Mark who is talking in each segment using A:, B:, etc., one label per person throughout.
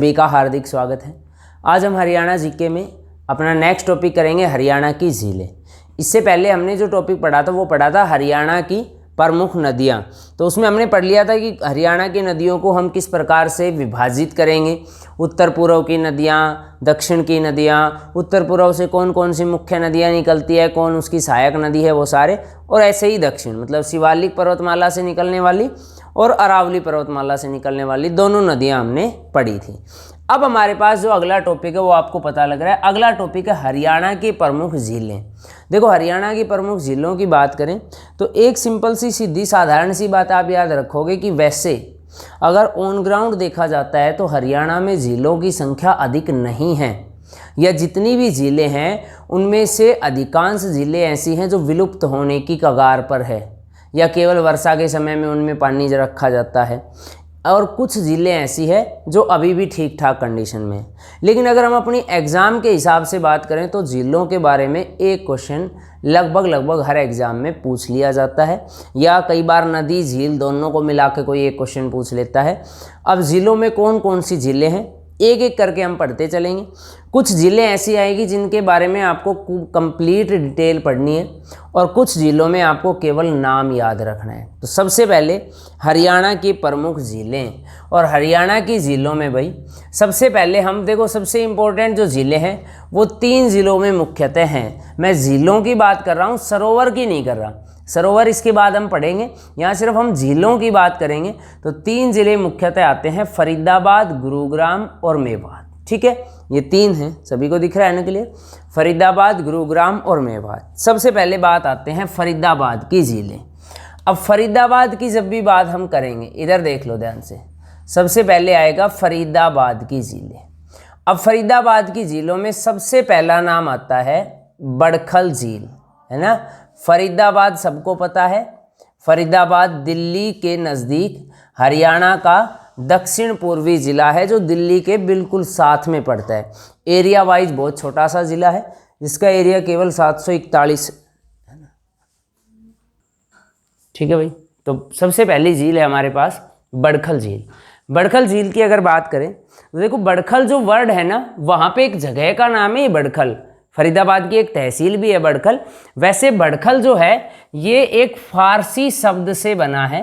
A: सभी का हार्दिक स्वागत है। आज हम हरियाणा जीके में अपना नेक्स्ट टॉपिक करेंगे हरियाणा की झीलें। इससे पहले हमने जो टॉपिक पढ़ा था वो पढ़ा था हरियाणा की प्रमुख नदियाँ। तो उसमें हमने पढ़ लिया था कि हरियाणा की नदियों को हम किस प्रकार से विभाजित करेंगे, उत्तर पूर्व की नदियाँ, दक्षिण की नदियाँ, उत्तर पूर्व से कौन कौन सी मुख्य नदियाँ निकलती है, कौन उसकी सहायक नदी है, वो सारे, और ऐसे ही दक्षिण मतलब शिवालिक पर्वतमाला से निकलने वाली और अरावली पर्वतमाला से निकलने वाली दोनों नदियाँ हमने पढ़ी थी। अब हमारे पास जो अगला टॉपिक है वो आपको पता लग रहा है। अगला टॉपिक है हरियाणा की प्रमुख झीलें। देखो, हरियाणा की प्रमुख झीलों की बात करें तो एक सिंपल सी सीधी साधारण सी बात आप याद रखोगे कि वैसे अगर ऑन ग्राउंड देखा जाता है तो हरियाणा में झीलों की संख्या अधिक नहीं है, या जितनी भी झीलें हैं उनमें से अधिकांश झीलें ऐसी हैं जो विलुप्त होने की कगार पर है, या केवल वर्षा के समय में उनमें पानी रखा जाता है, और कुछ झीलें ऐसी है जो अभी भी ठीक ठाक कंडीशन में है। लेकिन अगर हम अपनी एग्ज़ाम के हिसाब से बात करें तो झीलों के बारे में एक क्वेश्चन लगभग हर एग्ज़ाम में पूछ लिया जाता है, या कई बार नदी झील दोनों को मिला के कोई एक क्वेश्चन पूछ लेता है। अब झीलों में कौन कौन सी झीलें हैं एक एक करके हम पढ़ते चलेंगे। कुछ झीलें ऐसी आएगी जिनके बारे में आपको कंप्लीट डिटेल पढ़नी है, और कुछ झीलों में आपको केवल नाम याद रखना है। तो सबसे पहले हरियाणा की प्रमुख झीलें, और हरियाणा की झीलों में भाई सबसे पहले हम देखो, सबसे इम्पोर्टेंट जो झीलें हैं वो 3 ज़िलों में मुख्यतः हैं। मैं झीलों की बात कर रहा हूँ, सरोवर की नहीं कर रहा। सरोवर इसके बाद हम पढ़ेंगे, यहाँ सिर्फ हम झीलों की बात करेंगे। तो 3 ज़िले मुख्यतः आते हैं, फरीदाबाद, गुरुग्राम और मेवात। ठीक है, ये 3 हैं, सभी को दिख रहा है ना क्लियर? फरीदाबाद, गुरुग्राम और मेवात। सबसे पहले बात आते हैं फरीदाबाद की झीलें। अब फरीदाबाद की जब भी बात हम करेंगे, इधर देख लो ध्यान से, सबसे पहले आएगा फरीदाबाद की झीलें। अब फरीदाबाद की झीलों में सबसे पहला नाम आता है बड़खल झील, है ना। फरीदाबाद सबको पता है, फरीदाबाद दिल्ली के नज़दीक हरियाणा का दक्षिण पूर्वी ज़िला है जो दिल्ली के बिल्कुल साथ में पड़ता है। एरिया वाइज बहुत छोटा सा ज़िला है जिसका एरिया केवल 741 है ना। ठीक है भाई, तो सबसे पहली झील है हमारे पास बड़खल झील। बड़खल झील की अगर बात करें तो देखो, बड़खल जो वर्ड है ना, वहाँ पे एक जगह का नाम है बड़खल। फरीदाबाद की एक तहसील भी है बड़खल। वैसे बड़खल जो है ये एक फारसी शब्द से बना है,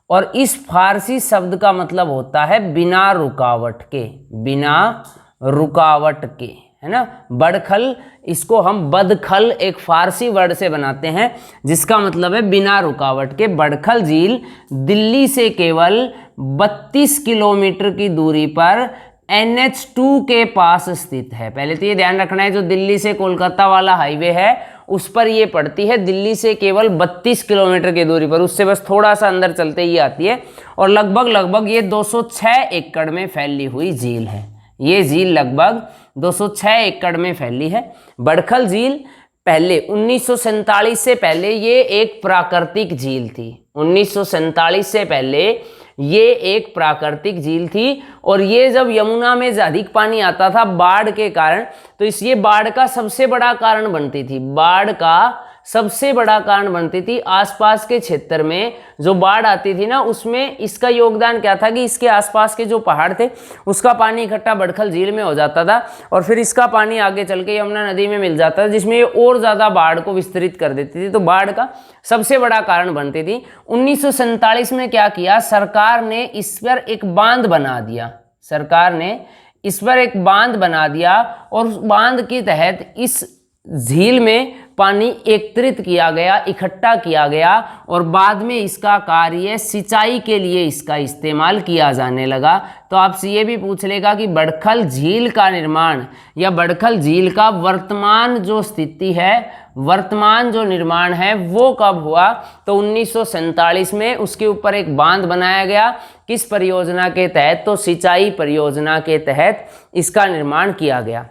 A: और इस फारसी शब्द का मतलब होता है बिना रुकावट के, बिना रुकावट के, है ना। बड़खल, इसको हम बदखल एक फारसी वर्ड से बनाते हैं जिसका मतलब है बिना रुकावट के। बड़खल झील दिल्ली से केवल 32 किलोमीटर की दूरी पर NH2 के पास स्थित है। पहले तो ये ध्यान रखना है, जो दिल्ली से कोलकाता वाला हाईवे है उस पर ये पड़ती है, दिल्ली से केवल 32 किलोमीटर की दूरी पर, उससे बस थोड़ा सा अंदर चलते ही आती है। और लगभग ये 206 एकड़ में फैली हुई झील है। ये झील लगभग 206 एकड़ में फैली है। बड़खल झील पहले 1947 से पहले ये एक प्राकृतिक झील थी। 1947 से पहले ये एक प्राकृतिक झील थी, और ये जब यमुना में अधिक पानी आता था बाढ़ के कारण, तो ये बाढ़ का सबसे बड़ा कारण बनती थी। बाढ़ का सबसे बड़ा कारण बनती थी। आसपास के क्षेत्र में जो बाढ़ आती थी ना, उसमें इसका योगदान क्या था कि इसके आसपास के जो पहाड़ थे उसका पानी इकट्ठा बड़खल झील में हो जाता था, और फिर इसका पानी आगे चल के यमुना नदी में मिल जाता था, जिसमें ये और ज़्यादा बाढ़ को विस्तृत कर देती थी। तो बाढ़ का सबसे बड़ा कारण बनती थी। 1947 में क्या किया, सरकार ने इस पर एक बांध बना दिया। सरकार ने इस पर एक बांध बना दिया, और उस बांध के तहत इस झील में पानी एकत्रित किया गया, इकट्ठा किया गया, और बाद में इसका कार्य सिंचाई के लिए इसका इस्तेमाल किया जाने लगा। तो आपसे ये भी पूछ लेगा कि बड़खल झील का निर्माण या बड़खल झील का वर्तमान जो स्थिति है, वर्तमान जो निर्माण है वो कब हुआ, तो 1947 में उसके ऊपर एक बांध बनाया गया। किस परियोजना के तहत, तो सिंचाई परियोजना के तहत इसका निर्माण किया गया।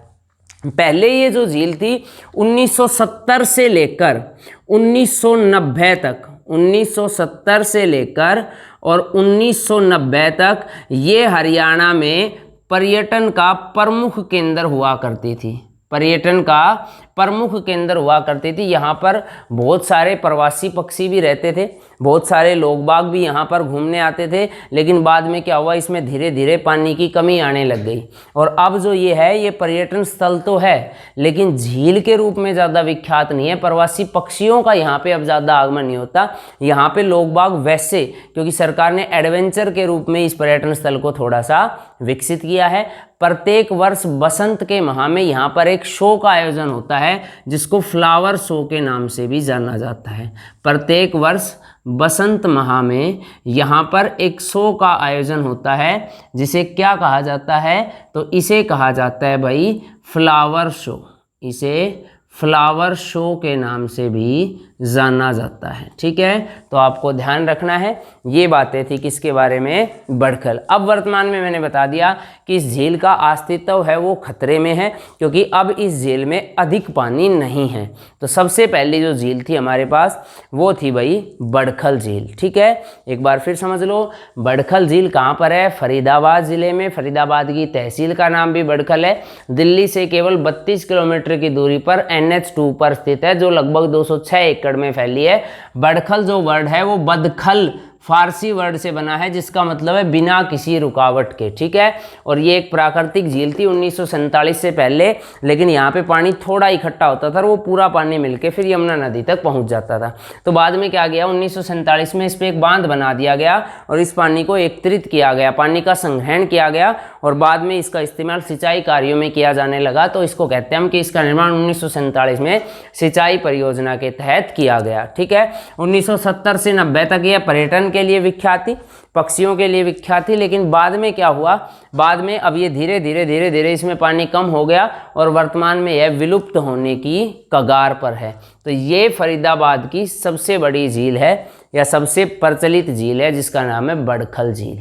A: पहले ये जो झील थी 1970 से लेकर 1990 तक, 1970 से लेकर और 1990 तक ये हरियाणा में पर्यटन का प्रमुख केंद्र हुआ करती थी। पर्यटन का प्रमुख केंद्र हुआ करती थी। यहाँ पर बहुत सारे प्रवासी पक्षी भी रहते थे। बहुत सारे लोग बाग भी यहाँ पर घूमने आते थे, लेकिन बाद में क्या हुआ, इसमें धीरे धीरे पानी की कमी आने लग गई। और अब जो ये है, ये पर्यटन स्थल तो है लेकिन झील के रूप में ज़्यादा विख्यात नहीं है। प्रवासी पक्षियों का यहाँ पे अब ज़्यादा आगमन नहीं होता। यहाँ पे लोग बाग वैसे, क्योंकि सरकार ने एडवेंचर के रूप में इस पर्यटन स्थल को थोड़ा सा विकसित किया है। प्रत्येक वर्ष बसंत के माह में यहाँ पर एक शो का आयोजन होता है जिसको फ्लावर शो के नाम से भी जाना जाता है। प्रत्येक वर्ष बसंत माह में यहाँ पर एक शो का आयोजन होता है जिसे क्या कहा जाता है, तो इसे कहा जाता है भाई फ्लावर शो। इसे फ्लावर शो के नाम से भी जाना जाता है। ठीक है, तो आपको ध्यान रखना है। ये बातें थी किसके बारे में, बड़खल। अब वर्तमान में मैंने बता दिया कि इस झील का अस्तित्व है वो खतरे में है, क्योंकि अब इस झील में अधिक पानी नहीं है। तो सबसे पहली जो झील थी हमारे पास वो थी भाई बड़खल झील। ठीक है, एक बार फिर समझ लो, बड़खल झील कहाँ पर है, फरीदाबाद ज़िले में। फरीदाबाद की तहसील का नाम भी बड़खल है। दिल्ली से केवल 32 किलोमीटर की दूरी पर NH2 पर स्थित है, जो लगभग 206 एकड़ में फैली है। बड़खल जो वर्ड है वो बदखल फारसी वर्ड से बना है, जिसका मतलब है बिना किसी रुकावट के। ठीक है, और ये एक प्राकृतिक झील थी 1947 से पहले, लेकिन यहाँ पे पानी थोड़ा इकट्ठा होता था और वो पूरा पानी मिलके फिर यमुना नदी तक पहुँच जाता था। तो बाद में क्या गया, 1947 में इस पर एक बांध बना दिया गया और इस पानी को एकत्रित किया गया, पानी का संग्रहण किया गया और बाद में इसका इस्तेमाल सिंचाई कार्यों में किया जाने लगा। तो इसको कहते हैं हम कि इसका निर्माण 1947 में सिंचाई परियोजना के तहत किया गया। ठीक है, 1970 से 90 तक यह पर्यटन के लिए विख्यात थी, पक्षियों के लिए विख्यात थी। लेकिन बाद में क्या हुआ, बाद में अब ये धीरे धीरे इसमें पानी कम हो गया और वर्तमान में यह विलुप्त होने की कगार पर है। तो ये फरीदाबाद की सबसे बड़ी झील है या सबसे प्रचलित झील है, जिसका नाम है बड़खल झील।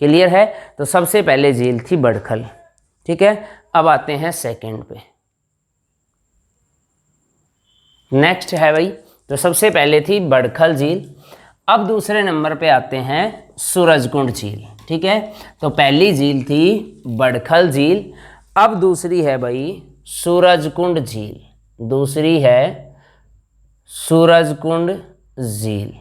A: क्लियर है, तो सबसे पहले झील थी बड़खल। ठीक है, अब आते हैं सेकंड पे। नेक्स्ट है भाई, तो सबसे पहले थी बड़खल झील। अब दूसरे नंबर पे आते हैं सूरजकुंड झील। ठीक है, तो पहली झील थी बड़खल झील, अब दूसरी है भाई सूरजकुंड झील। दूसरी है सूरजकुंड झील।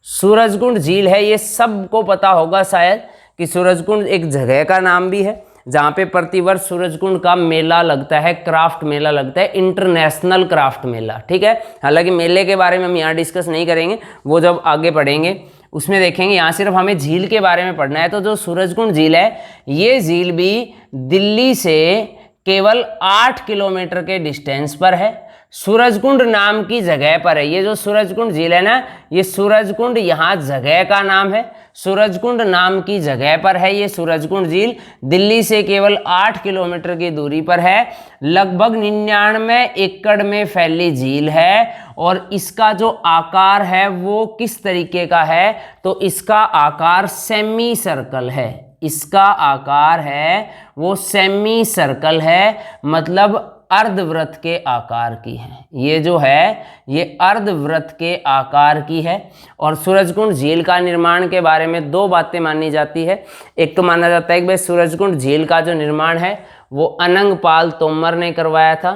A: सूरजकुंड झील है, ये सबको पता होगा शायद कि सूरजकुंड एक जगह का नाम भी है जहाँ पे प्रतिवर्ष सूरजकुंड का मेला लगता है, क्राफ्ट मेला लगता है, इंटरनेशनल क्राफ्ट मेला। ठीक है, हालांकि मेले के बारे में हम यहाँ डिस्कस नहीं करेंगे, वो जब आगे पढ़ेंगे उसमें देखेंगे। यहाँ सिर्फ हमें झील के बारे में पढ़ना है। तो जो सूरजकुंड झील है, ये झील भी दिल्ली से केवल 8 किलोमीटर के डिस्टेंस पर है। सूरजकुंड नाम की जगह पर है। ये जो सूरजकुंड झील है ना, ये सूरजकुंड यहाँ जगह का नाम है, सूरजकुंड नाम की जगह पर है ये सूरजकुंड झील। दिल्ली से केवल 8 किलोमीटर की दूरी पर है, लगभग 99 एकड़ में फैली झील है। और इसका जो आकार है वो किस तरीके का है, तो इसका आकार सेमी सर्कल है। इसका आकार है वो सेमी सर्कल है, मतलब अर्धवृत्त के आकार की है। ये जो है ये अर्धवृत्त के आकार की है। और सूरजकुंड झील का निर्माण के बारे में दो बातें मानी जाती है। एक तो माना जाता है कि भाई सूरजकुंड झील का जो निर्माण है वो अनंगपाल तोमर ने करवाया था।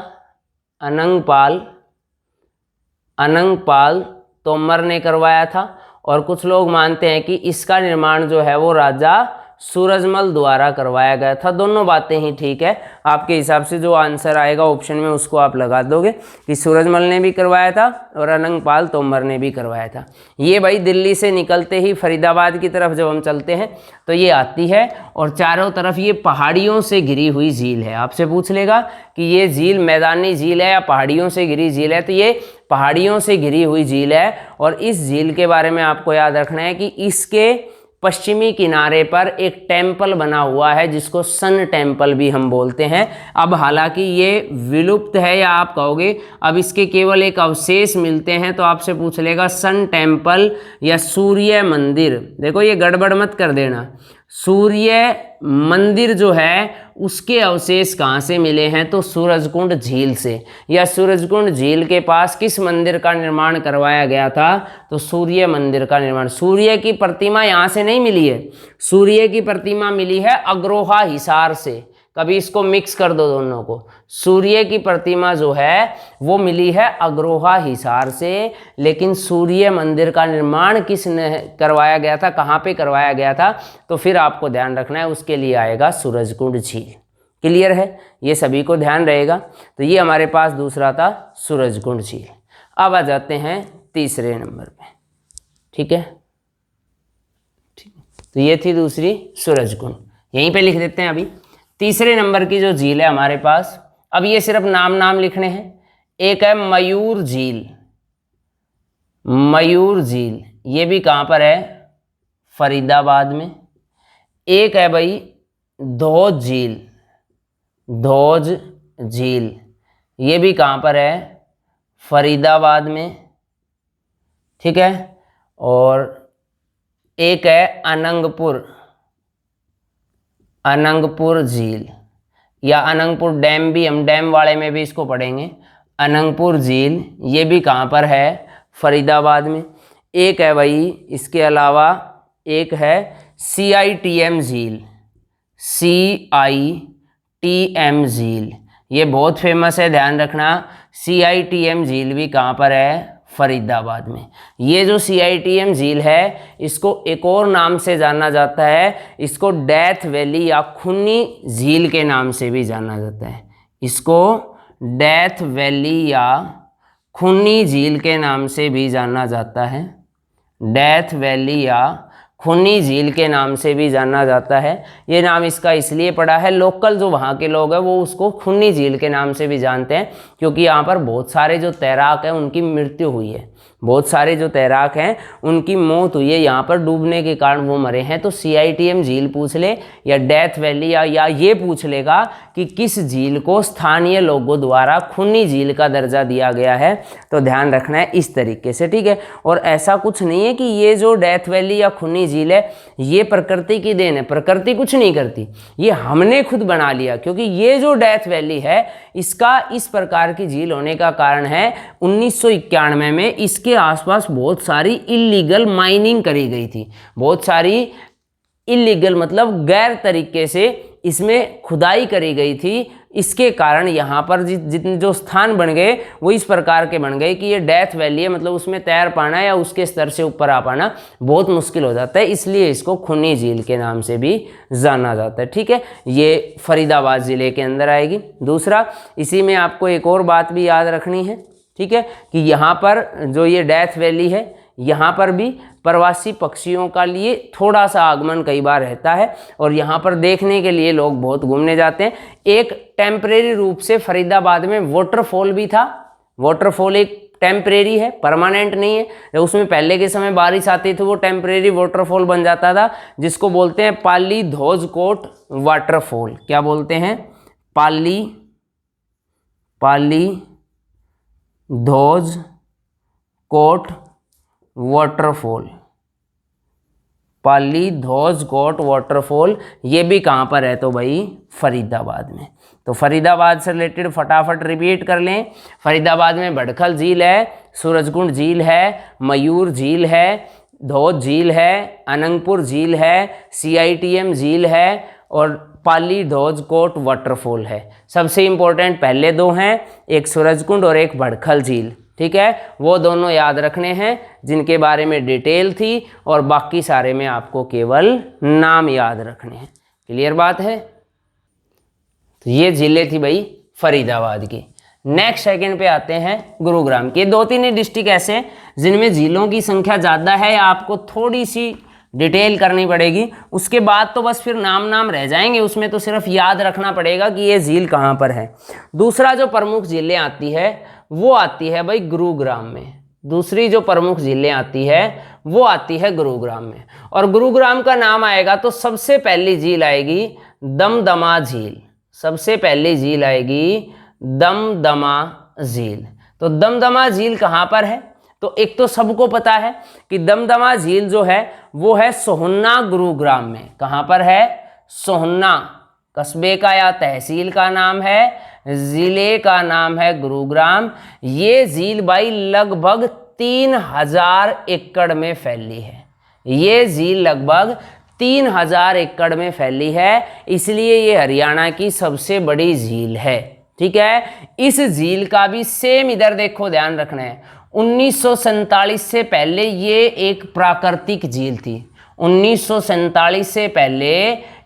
A: अनंगपाल तोमर ने करवाया था। और कुछ लोग मानते हैं कि इसका निर्माण जो है वो राजा सूरजमल द्वारा करवाया गया था। दोनों बातें ही ठीक है, आपके हिसाब से जो आंसर आएगा ऑप्शन में उसको आप लगा दोगे कि सूरजमल ने भी करवाया था और अनंगपाल तोमर ने भी करवाया था। ये भाई दिल्ली से निकलते ही फरीदाबाद की तरफ जब हम चलते हैं तो ये आती है और चारों तरफ ये पहाड़ियों से घिरी हुई झील है। आपसे पूछ लेगा कि ये झील मैदानी झील है या पहाड़ियों से घिरी झील है, तो ये पहाड़ियों से घिरी हुई झील है। और इस झील के बारे में आपको याद रखना है कि इसके पश्चिमी किनारे पर एक टेम्पल बना हुआ है जिसको सन टेम्पल भी हम बोलते हैं। अब हालांकि ये विलुप्त है या आप कहोगे अब इसके केवल एक अवशेष मिलते हैं, तो आपसे पूछ लेगा सन टेम्पल या सूर्य मंदिर। देखो ये गड़बड़ मत कर देना, सूर्य मंदिर जो है उसके अवशेष कहाँ से मिले हैं, तो सूरजकुंड झील से। या सूरजकुंड झील के पास किस मंदिर का निर्माण करवाया गया था, तो सूर्य मंदिर का निर्माण। सूर्य की प्रतिमा यहाँ से नहीं मिली है, सूर्य की प्रतिमा मिली है अग्रोहा हिसार से। कभी इसको मिक्स कर दो दोनों को। सूर्य की प्रतिमा जो है वो मिली है अग्रोहा हिसार से, लेकिन सूर्य मंदिर का निर्माण किसने करवाया गया था, कहाँ पे करवाया गया था, तो फिर आपको ध्यान रखना है, उसके लिए आएगा सूरजकुंड झील। क्लियर है, ये सभी को ध्यान रहेगा। तो ये हमारे पास दूसरा था सूरजकुंड झील। अब आ जाते हैं तीसरे नंबर पे, ठीक है। तो ये थी दूसरी सूरजकुंड, यहीं पे लिख देते हैं अभी। तीसरे नंबर की जो झील है हमारे पास, अब ये सिर्फ नाम नाम लिखने हैं। एक है मयूर झील, मयूर झील, ये भी कहाँ पर है, फरीदाबाद में। एक है भाई धोज झील, धोज झील, ये भी कहाँ पर है, फरीदाबाद में, ठीक है। और एक है अनंगपुर, अनंगपुर झील, या अनंगपुर डैम भी, हम डैम वाले में भी इसको पढ़ेंगे। अनंगपुर झील ये भी कहाँ पर है, फरीदाबाद में। एक है भाई इसके अलावा एक है CITM झील, CITM झील, ये बहुत फेमस है, ध्यान रखना। CITM झील भी कहाँ पर है, फरीदाबाद में। ये जो CITM झील है इसको एक और नाम से जाना जाता है, इसको डेथ वैली या खूनी झील के नाम से भी जाना जाता है। इसको डेथ वैली या खूनी झील के नाम से भी जाना जाता है, डेथ वैली या खूनी झील के नाम से भी जाना जाता है। ये नाम इसका इसलिए पड़ा है, लोकल जो वहाँ के लोग हैं वो उसको खूनी झील के नाम से भी जानते हैं, क्योंकि यहाँ पर बहुत सारे जो तैराक हैं उनकी मृत्यु हुई है, बहुत सारे जो तैराक हैं उनकी मौत हुई है, यहाँ पर डूबने के कारण वो मरे हैं। तो CITM झील पूछ ले या डेथ वैली या ये पूछ लेगा कि किस झील को स्थानीय लोगों द्वारा खूनी झील का दर्जा दिया गया है, तो ध्यान रखना है इस तरीके से, ठीक है। और ऐसा कुछ नहीं है कि ये जो डेथ वैली या खूनी झील है ये प्रकृति की देन है, प्रकृति कुछ नहीं करती, ये हमने खुद बना लिया। क्योंकि ये जो डेथ वैली है इसका इस प्रकार की झील होने का कारण है 1991 में इसके आसपास बहुत सारी इल्लीगल माइनिंग करी गई थी, बहुत सारी इल्लीगल मतलब गैर तरीके से इसमें खुदाई करी गई थी। इसके कारण यहाँ पर जितने जो स्थान बन गए वो इस प्रकार के बन गए कि ये डेथ वैली है, मतलब उसमें तैर पाना या उसके स्तर से ऊपर आ पाना बहुत मुश्किल हो जाता है, इसलिए इसको खूनी झील के नाम से भी जाना जाता है, ठीक है। ये फरीदाबाद ज़िले के अंदर आएगी। दूसरा, इसी में आपको एक और बात भी याद रखनी है, ठीक है, कि यहाँ पर जो ये डेथ वैली है यहाँ पर भी प्रवासी पक्षियों का लिए थोड़ा सा आगमन कई बार रहता है, और यहाँ पर देखने के लिए लोग बहुत घूमने जाते हैं। एक टेम्परेरी रूप से फरीदाबाद में वाटरफॉल भी था, वाटरफॉल एक टेम्परेरी है, परमानेंट नहीं है। जब उसमें पहले के समय बारिश आती थी वो टेम्परेरी वाटरफॉल बन जाता था, जिसको बोलते हैं पाली धोज कोट वाटरफॉल। क्या बोलते हैं, पाली धोज कोट वाटरफॉल, पाली धोज कोट वाटरफॉल, ये भी कहाँ पर है, तो भाई फरीदाबाद में। तो फरीदाबाद से रिलेटेड फटाफट रिपीट कर लें। फरीदाबाद में बड़खल झील है, सूरजकुंड झील है, मयूर झील है, धोज झील है, अनंगपुर झील है, CITM झील है और पाली धोज कोट वाटरफॉल है। सबसे इम्पोर्टेंट पहले दो हैं, एक सूरजकुंड और एक बड़खल झील, ठीक है। वो दोनों याद रखने हैं जिनके बारे में डिटेल थी, और बाकी सारे में आपको केवल नाम याद रखने हैं। क्लियर बात है। तो ये जिले थी भाई फरीदाबाद की। नेक्स्ट सेकंड पे आते हैं गुरुग्राम के। दो तीन ही डिस्ट्रिक्ट ऐसे हैं जिनमें जिलों की संख्या ज़्यादा है, आपको थोड़ी सी डिटेल करनी पड़ेगी, उसके बाद तो बस फिर नाम नाम रह जाएंगे, उसमें तो सिर्फ याद रखना पड़ेगा कि ये झील कहाँ पर है। दूसरा जो प्रमुख झीलें आती है वो आती है भाई गुरुग्राम में, दूसरी जो प्रमुख झीलें आती है वो आती है गुरुग्राम में। और गुरुग्राम का नाम आएगा तो सबसे पहली झील आएगी दमदमा झील, सबसे पहली झील आएगी दमदमा झील। तो दमदमा झील कहाँ पर है, तो एक तो सबको पता है कि दमदमा झील जो है वो है सोहन्ना गुरुग्राम में। कहाँ पर है, सोहन्ना कस्बे का या तहसील का नाम है, जिले का नाम है गुरुग्राम। ये झील भाई लगभग 3000 एकड़ में फैली है, ये झील लगभग 3000 एकड़ में फैली है, इसलिए ये हरियाणा की सबसे बड़ी झील है। ठीक है, इस झील का भी सेम इधर देखो ध्यान रखना है, 1947 से पहले ये एक प्राकृतिक झील थी। 1947 से पहले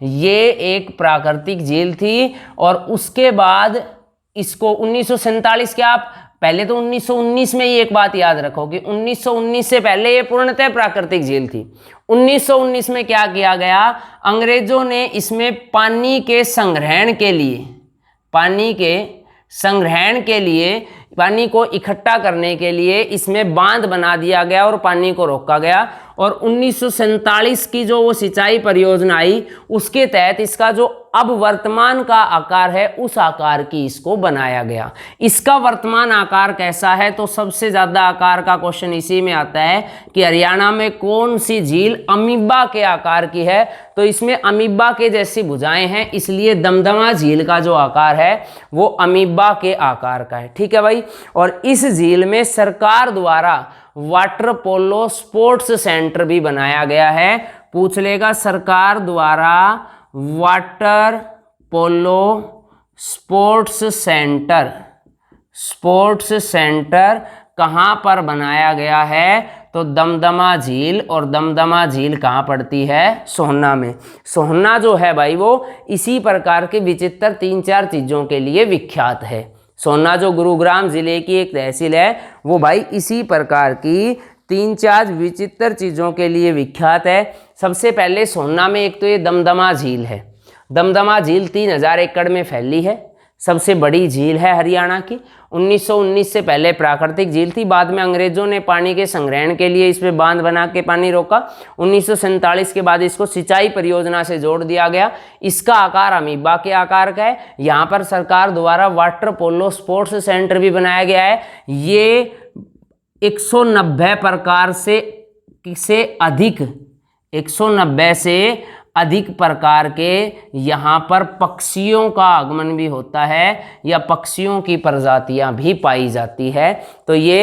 A: ये एक प्राकृतिक झील थी और उसके बाद इसको 1947 के आप पहले तो 1919 में ही एक बात याद रखो कि 1919 से पहले ये पूर्णतः प्राकृतिक झील थी। 1919 में क्या किया गया, अंग्रेजों ने इसमें पानी के संग्रहण के लिए पानी को इकट्ठा करने के लिए इसमें बांध बना दिया गया और पानी को रोका गया। और 1947 की जो वो सिंचाई परियोजना आई उसके तहत इसका जो अब वर्तमान का आकार है उस आकार की इसको बनाया गया। इसका वर्तमान आकार कैसा है, तो सबसे ज़्यादा आकार का क्वेश्चन इसी में आता है कि हरियाणा में कौन सी झील अमीबा के आकार की है, तो इसमें अमीबा के जैसी भुजाएं हैं, इसलिए दमदमा झील का जो आकार है वो अमीबा के आकार का है। ठीक है भाई, और इस झील में सरकार द्वारा वाटर पोलो स्पोर्ट्स सेंटर भी बनाया गया है। पूछ लेगा, सरकार द्वारा वाटर पोलो स्पोर्ट्स सेंटर कहाँ पर बनाया गया है, तो दमदमा झील। और दमदमा झील कहाँ पड़ती है, सोहना में। सोहना जो है भाई वो इसी प्रकार के विचित्र 3-4 चीज़ों के लिए विख्यात है। सोहना जो गुरुग्राम जिले की एक तहसील है वो भाई इसी प्रकार की 3-4 विचित्र चीज़ों के लिए विख्यात है। सबसे पहले सोहना में एक तो ये दमदमा झील है। दमदमा झील 3000 एकड़ में फैली है, सबसे बड़ी झील है हरियाणा की। 1919 से पहले प्राकृतिक झील थी, बाद में अंग्रेजों ने पानी के संग्रहण के लिए इस पे बांध बना के पानी रोका। 1947 के बाद इसको सिंचाई परियोजना से जोड़ दिया गया। इसका आकार अमीबा के आकार का है। यहाँ पर सरकार द्वारा वाटर पोलो स्पोर्ट्स सेंटर भी बनाया गया है। ये 190 प्रकार से अधिक प्रकार के यहाँ पर पक्षियों का आगमन भी होता है या पक्षियों की प्रजातियाँ भी पाई जाती है। तो ये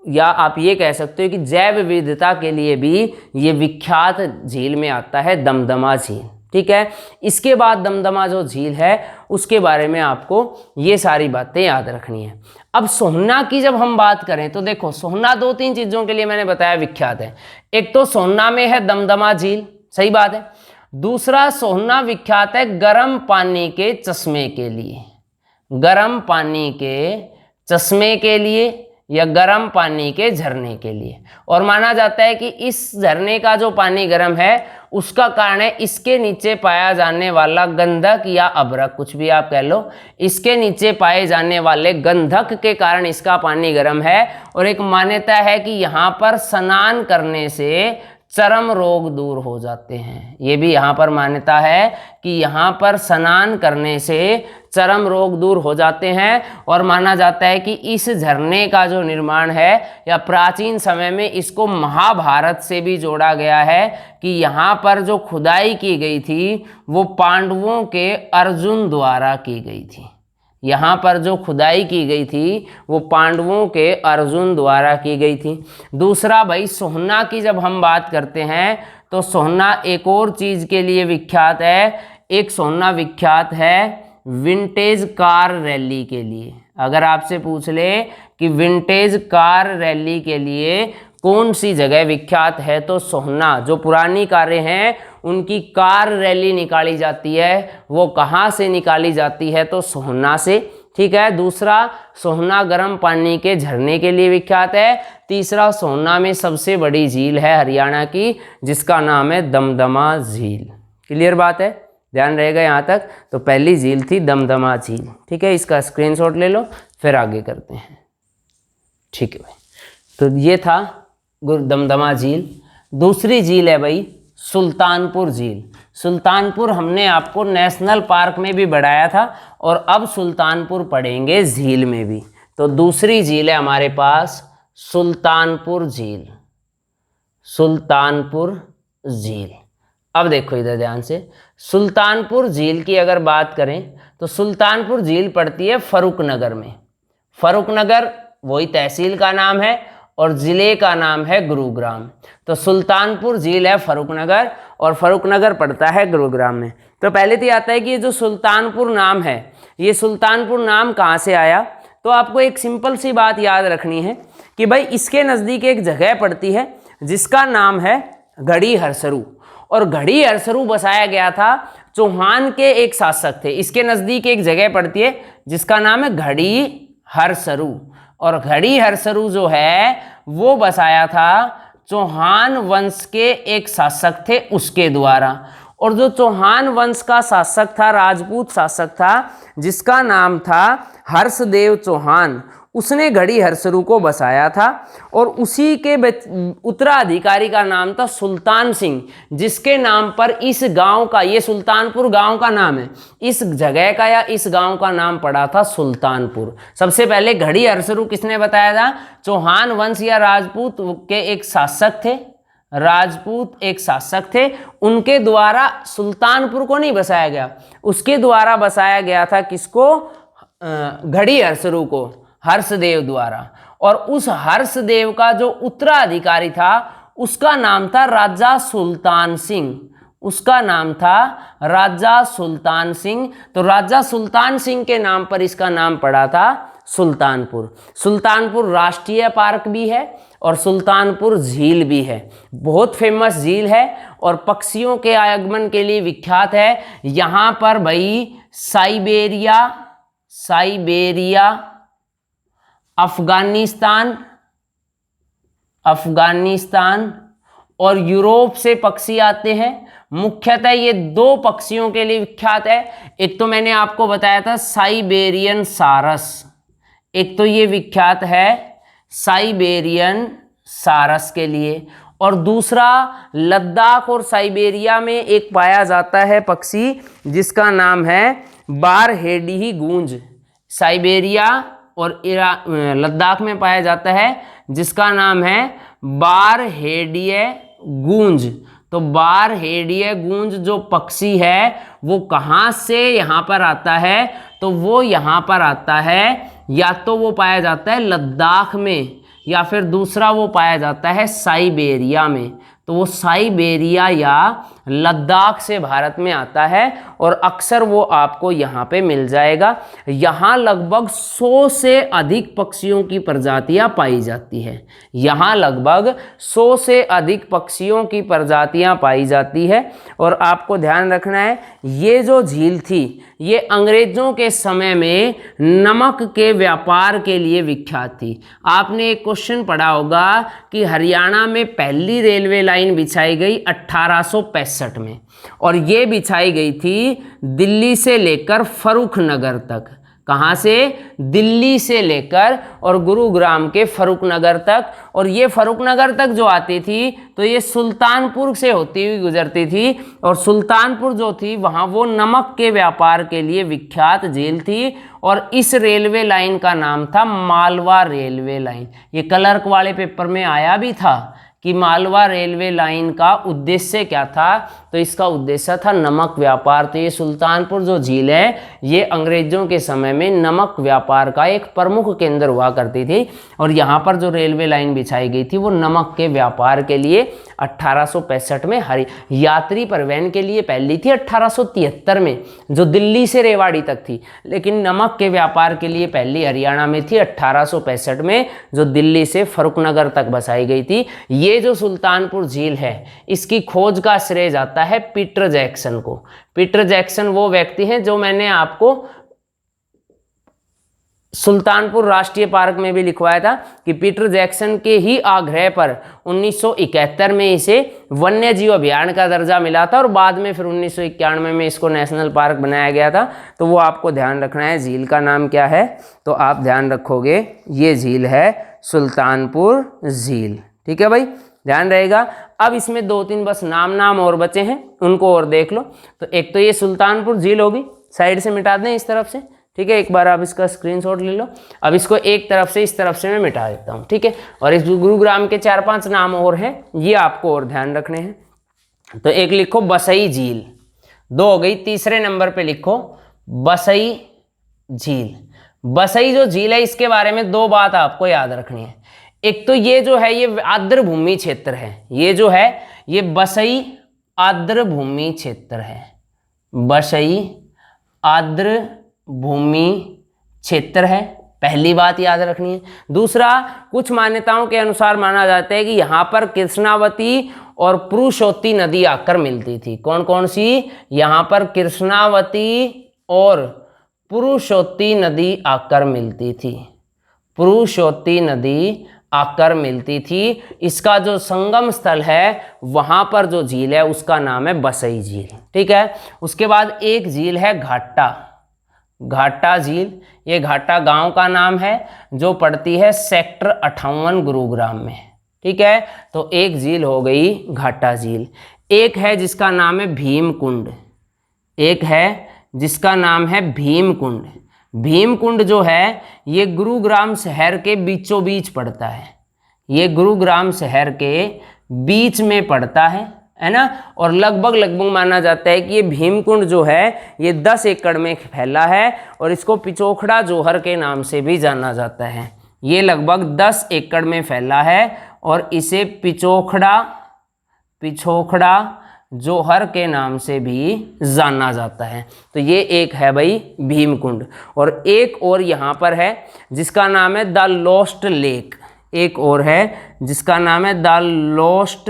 A: या आप ये कह सकते हो कि जैव विविधता के लिए भी ये विख्यात झील में आता है दमदमा झील। ठीक है, इसके बाद दमदमा जो झील है उसके बारे में आपको ये सारी बातें याद रखनी है। अब सोहना की जब हम बात करें तो देखो, सोहना 2-3 चीज़ों के लिए मैंने बताया विख्यात है। एक तो सोहना में है दमदमा झील, सही बात है। दूसरा, सोहना विख्यात है गर्म पानी के चश्मे के लिए, गर्म पानी के चश्मे के लिए या गर्म पानी के झरने के लिए। और माना जाता है कि इस झरने का जो पानी गर्म है उसका कारण है इसके नीचे पाया जाने वाला गंधक या अभ्रक, कुछ भी आप कह लो, इसके नीचे पाए जाने वाले गंधक के कारण इसका पानी गर्म है। और एक मान्यता है कि यहाँ पर स्नान करने से चर्म रोग दूर हो जाते हैं। ये भी यहाँ पर मान्यता है कि यहाँ पर स्नान करने से चर्म रोग दूर हो जाते हैं। और माना जाता है कि इस झरने का जो निर्माण है या प्राचीन समय में इसको महाभारत से भी जोड़ा गया है कि यहाँ पर जो खुदाई की गई थी वो पांडवों के अर्जुन द्वारा की गई थी। यहाँ पर जो खुदाई की गई थी वो पांडवों के अर्जुन द्वारा की गई थी। दूसरा भाई, सोहना की जब हम बात करते हैं तो सोहना एक और चीज़ के लिए विख्यात है। एक सोहना विख्यात है विंटेज कार रैली के लिए। अगर आपसे पूछ ले कि विंटेज कार रैली के लिए कौन सी जगह विख्यात है, तो सोहना। जो पुरानी कारें हैं उनकी कार रैली निकाली जाती है, वो कहाँ से निकाली जाती है, तो सोहना से। ठीक है। दूसरा, सोहना गर्म पानी के झरने के लिए विख्यात है। तीसरा, सोहना में सबसे बड़ी झील है हरियाणा की जिसका नाम है दमदमा झील। क्लियर बात है, ध्यान रहेगा यहाँ तक। तो पहली झील थी दमदमा झील। ठीक है, इसका स्क्रीनशॉट ले लो, फिर आगे करते हैं। ठीक है भाई, तो ये था दमदमा झील। दूसरी झील है भाई सुल्तानपुर झील। सुल्तानपुर हमने आपको नेशनल पार्क में भी बढ़ाया था और अब सुल्तानपुर पढ़ेंगे झील में भी। तो दूसरी झील है हमारे पास सुल्तानपुर झील। सुल्तानपुर झील। अब देखो इधर ध्यान से, सुल्तानपुर झील की अगर बात करें तो सुल्तानपुर झील पड़ती है फर्रुखनगर में। फर्रुखनगर वही तहसील का नाम है और ज़िले का नाम है गुरुग्राम। तो सुल्तानपुर झील है फर्रुखनगर, और फर्रुखनगर पड़ता है गुरुग्राम में। तो पहले तो आता है कि ये जो सुल्तानपुर नाम है, ये सुल्तानपुर नाम कहाँ से आया। तो आपको एक सिंपल सी बात याद रखनी है कि भाई इसके नज़दीक एक जगह पड़ती है जिसका नाम है घड़ी हरसरू, और घड़ी हरसरू बसाया गया था, चौहान के एक शासक थे। इसके नज़दीक एक जगह पड़ती है जिसका नाम है घड़ी हरसरू, और घड़ी हरसरू जो है वो बसाया था चौहान वंश के एक शासक थे उसके द्वारा। और जो चौहान वंश का शासक था, राजपूत शासक था, जिसका नाम था हर्षदेव चौहान, उसने घड़ी हरसरू को बसाया था। और उसी के उत्तराधिकारी का नाम था सुल्तान सिंह, जिसके नाम पर इस गांव का, ये सुल्तानपुर गांव का नाम है, इस जगह का या इस गांव का नाम पड़ा था सुल्तानपुर। सबसे पहले घड़ी हरसरू किसने बताया था? चौहान वंश या राजपूत के एक शासक थे, राजपूत एक शासक थे, उनके द्वारा सुल्तानपुर को नहीं बसाया गया, उसके द्वारा बसाया गया था किसको? घड़ी हरसरू को, हर्षदेव द्वारा। और उस हर्षदेव का जो उत्तराधिकारी था उसका नाम था राजा सुल्तान सिंह, उसका नाम था राजा सुल्तान सिंह। तो राजा सुल्तान सिंह के नाम पर इसका नाम पड़ा था सुल्तानपुर। सुल्तानपुर राष्ट्रीय पार्क भी है और सुल्तानपुर झील भी है, बहुत फेमस झील है और पक्षियों के आगमन के लिए विख्यात है। यहाँ पर भाई साइबेरिया, अफगानिस्तान और यूरोप से पक्षी आते हैं। मुख्यतः ये दो पक्षियों के लिए विख्यात है। एक तो मैंने आपको बताया था साइबेरियन सारस, एक तो ये विख्यात है साइबेरियन सारस के लिए, और दूसरा लद्दाख और साइबेरिया में एक पाया जाता है पक्षी जिसका नाम है बारहेडी गूंज। साइबेरिया और लद्दाख में पाया जाता है जिसका नाम है बारहेडिये गूंज। तो बारहेडिये गूंज जो पक्षी है वो कहाँ से यहाँ पर आता है? तो वो यहाँ पर आता है, या तो वो पाया जाता है लद्दाख में या फिर दूसरा वो पाया जाता है साइबेरिया में। तो वो साइबेरिया या लद्दाख से भारत में आता है और अक्सर वो आपको यहाँ पे मिल जाएगा। यहाँ लगभग 100 से अधिक पक्षियों की प्रजातियाँ पाई जाती है, यहाँ लगभग 100 से अधिक पक्षियों की प्रजातियाँ पाई जाती है। और आपको ध्यान रखना है ये जो झील थी ये अंग्रेज़ों के समय में नमक के व्यापार के लिए विख्यात थी। आपने एक क्वेश्चन पढ़ा होगा कि हरियाणा में पहली रेलवे लाइन बिछाई गई 1865 में, और ये बिछाई गई थी दिल्ली से लेकर फर्रुखनगर तक। कहाँ से? दिल्ली से लेकर और गुरुग्राम के फर्रुखनगर तक। और ये फर्रुखनगर तक जो आती थी तो ये सुल्तानपुर से होती हुई गुजरती थी, और सुल्तानपुर जो थी वहाँ वो नमक के व्यापार के लिए विख्यात झील थी। और इस रेलवे लाइन का नाम था मालवा रेलवे लाइन। ये क्लर्क वाले पेपर में आया भी था कि मालवा रेलवे लाइन का उद्देश्य क्या था? तो इसका उद्देश्य था नमक व्यापार। तो ये सुल्तानपुर जो झील है ये अंग्रेजों के समय में नमक व्यापार का एक प्रमुख केंद्र हुआ करती थी, और यहाँ पर जो रेलवे लाइन बिछाई गई थी वो नमक के व्यापार के लिए 1865 में यात्री परिवहन के लिए पहली थी 1873 में जो दिल्ली से रेवाड़ी तक थी, लेकिन नमक के व्यापार के लिए पहली हरियाणा में थी 1865 में जो दिल्ली से फर्रुखनगर तक बसाई गई थी। ये जो सुल्तानपुर झील है इसकी खोज का श्रेय जाता है पीटर जैक्सन को। पीटर जैक्सन वो व्यक्ति हैं जो मैंने आपको सुल्तानपुर राष्ट्रीय पार्क में भी लिखवाया था कि पीटर जैक्सन के ही आग्रह पर 1971 में इसे वन्य जीव अभियान का दर्जा मिला था, और बाद में फिर 1991 में इसको नेशनल पार्क बनाया गया था। तो वो आपको ध्यान रखना है। झील का नाम क्या है? तो आप ध्यान रखोगे ये झील है सुल्तानपुर झील। ठीक है भाई, ध्यान रहेगा। अब इसमें 2-3 बस नाम और बचे हैं, उनको और देख लो। तो एक तो ये सुल्तानपुर झील होगी, साइड से मिटा दें इस तरफ से। ठीक है, एक बार आप इसका स्क्रीनशॉट ले लो। अब इसको एक तरफ से इस तरफ से मैं मिटा देता हूँ। ठीक है, और इस गुरुग्राम के 4-5 नाम और हैं, ये आपको और ध्यान रखने हैं। तो एक लिखो बसई झील, 2 हो गई। तीसरे नंबर पे लिखो बसई झील। बसई जो झील है इसके बारे में 2 बात आपको याद रखनी है। एक तो ये जो है ये आर्द्र भूमि क्षेत्र है, ये जो है ये बसई आर्द्र भूमि क्षेत्र है, बसई आर्द्र भूमि क्षेत्र है, पहली बात याद रखनी है। दूसरा, कुछ मान्यताओं के अनुसार माना जाता है कि यहाँ पर कृष्णावती और पुरुषोत्ती नदी आकर मिलती थी। कौन कौन सी? यहाँ पर कृष्णावती और पुरुषोत्ती नदी आकर मिलती थी, पुरुषोत्ती नदी आकर मिलती थी। इसका जो संगम स्थल है वहाँ पर जो झील है उसका नाम है बसई झील, ठीक है। उसके बाद एक झील है घाटा, घाटा झील, ये घाटा गांव का नाम है जो पड़ती है सेक्टर 58 गुरुग्राम में, ठीक है। तो एक झील हो गई घाटा झील। एक है जिसका नाम है भीमकुंड, एक है जिसका नाम है भीमकुंड। भीमकुंड जो है ये गुरुग्राम शहर के बीचों बीच पड़ता है, ये गुरुग्राम शहर के बीच में पड़ता है ना। और लगभग लगभग माना जाता है कि ये भीमकुंड जो है ये 10 एकड़ में फैला है और इसको पिछोखड़ा जोहर के नाम से भी जाना जाता है। ये लगभग 10 एकड़ में फैला है और इसे पिछोखड़ा जोहर के नाम से भी जाना जाता है। तो ये एक है भाई भीमकुंड। और एक और यहाँ पर है जिसका नाम है द लॉस्ट लेक, एक और है जिसका नाम है द लॉस्ट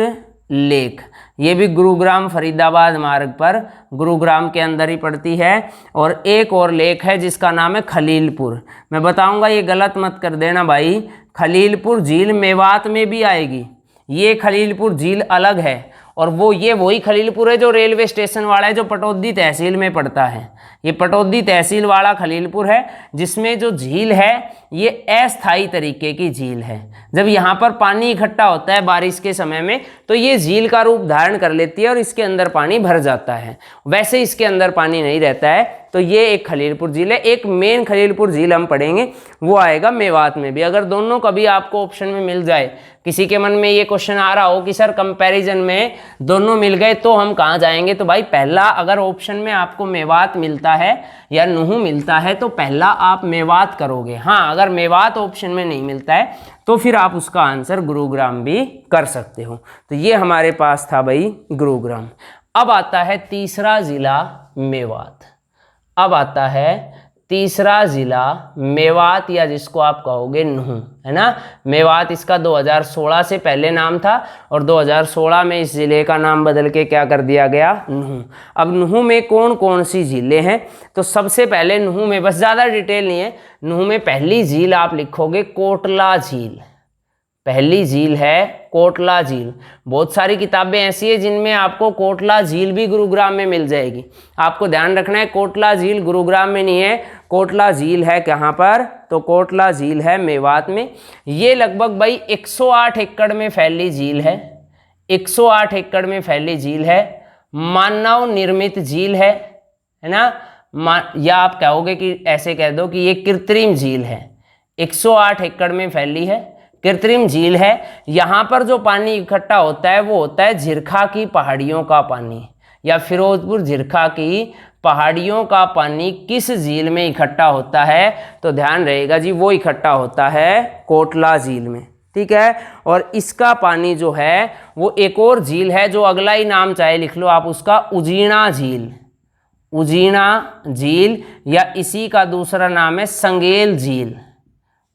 A: लेक। ये भी गुरुग्राम फरीदाबाद मार्ग पर गुरुग्राम के अंदर ही पड़ती है। और एक और लेक है जिसका नाम है खलीलपुर। मैं बताऊंगा, ये गलत मत कर देना भाई, खलीलपुर झील मेवात में भी आएगी, ये खलीलपुर झील अलग है। और वो ये वही खलीलपुर है जो रेलवे स्टेशन वाला है, जो पटौदी तहसील में पड़ता है। ये पटौदी तहसील वाला खलीलपुर है जिसमें जो झील है ये अस्थायी तरीके की झील है। जब यहाँ पर पानी इकट्ठा होता है बारिश के समय में तो ये झील का रूप धारण कर लेती है और इसके अंदर पानी भर जाता है, वैसे इसके अंदर पानी नहीं रहता है। तो ये एक खलीलपुर झील है। एक मेन खलीलपुर झील हम पढ़ेंगे, वो आएगा मेवात में भी। अगर दोनों कभी आपको ऑप्शन में मिल जाए, किसी के मन में ये क्वेश्चन आ रहा हो कि सर कंपैरिजन में दोनों मिल गए तो हम कहाँ जाएंगे, तो भाई पहला अगर ऑप्शन में आपको मेवात मिलता है या नुहू मिलता है तो पहला आप मेवात करोगे। हाँ, अगर मेवात ऑप्शन में नहीं मिलता है तो फिर आप उसका आंसर गुरुग्राम भी कर सकते हो। तो ये हमारे पास था भाई गुरुग्राम। अब आता है तीसरा जिला मेवात। अब आता है तीसरा जिला मेवात, या जिसको आप कहोगे नुहू, है ना। मेवात इसका 2016 से पहले नाम था और 2016 में इस ज़िले का नाम बदल के क्या कर दिया गया, नुहू। अब नुहू में कौन कौन सी झीलें हैं, तो सबसे पहले नुहू में, बस ज़्यादा डिटेल नहीं है, नुहू में पहली झील आप लिखोगे कोटला झील। पहली झील है कोटला झील। बहुत सारी किताबें ऐसी है जिनमें आपको कोटला झील भी गुरुग्राम में मिल जाएगी। आपको ध्यान रखना है कोटला झील गुरुग्राम में नहीं है, कोटला झील है कहाँ पर, तो कोटला झील है मेवात में। ये लगभग भाई 108 एकड़ में फैली झील है, 108 एकड़ में फैली झील है। मानव निर्मित झील है ना, या आप कहोगे कि ऐसे कह दो कि ये कृत्रिम झील है। 108 एकड़ में फैली है, कृत्रिम झील है। यहाँ पर जो पानी इकट्ठा होता है वो होता है झिरखा की पहाड़ियों का पानी, या फिरोजपुर झिरखा की पहाड़ियों का पानी किस झील में इकट्ठा होता है, तो ध्यान रहेगा जी वो इकट्ठा होता है कोटला झील में, ठीक है। और इसका पानी जो है वो एक और झील है जो अगला ही नाम चाहे लिख लो आप उसका, उजीना झील, उजीना झील, या इसी का दूसरा नाम है संगेल झील।